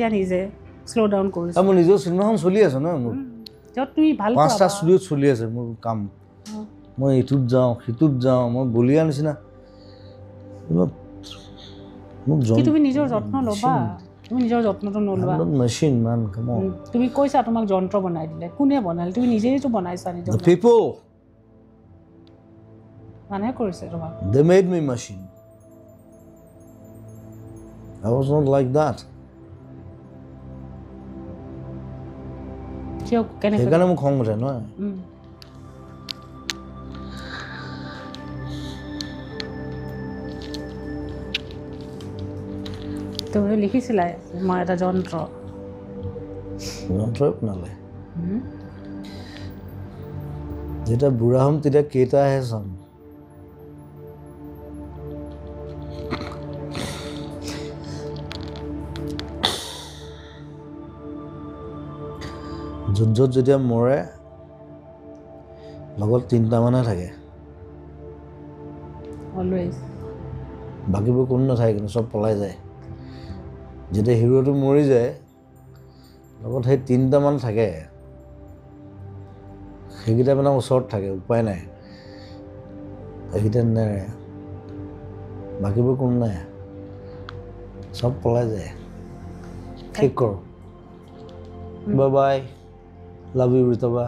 নিজে slow down কৰিছো মোৰ নিজৰ চিনেমাখন চলি আছে ন মোৰ যত তুমি ভাল পাঁচটা ষ্টুডিঅ'ত চলি আছে মোৰ কাম মই ইটোত যাওঁ সিটোত যাওঁ মই বলিয়া নিচিনা কি তুমি নিজৰ যত্ন ল'বা তুমি নিজৰ যত্নটো নলোৱা মেচিন মান কাম তুমি কৈছা তোমাক যন্ত্ৰ বনাই দিলে কোনে বনালে তুমি নিজেইতো বনাইছা নিজৰ the people মানে কৰিছে তোমাক they made me machine I was not like that কিয় কেনেকৈ সেইকাৰণে মোক খং উঠে নহয় তুমি লিখিছিলা মই এটা যন্ত্ৰই বনালে যেতিয়া বুঢ়া হ'ম তেতিয়া কেইটাহে চাম য'ত যেতিয়া মৰে লগত 3টা মানুহে থাকে অলৱেজ বাকীবোৰ কোনো নাথাকে কিন্তু চব পলাই যায় যেতিয়া হিৰোটো মৰি যায় লগত সেই 3টা মান থাকে সেইকেইটা মানে ওচৰত থাকে উপায় নাই সেইকেইটা নেৰে বাকীবোৰ কোনো নাই চব পলাই যায় ঠিক কৰ বাই বাই লাভ ইউ ৰিতবা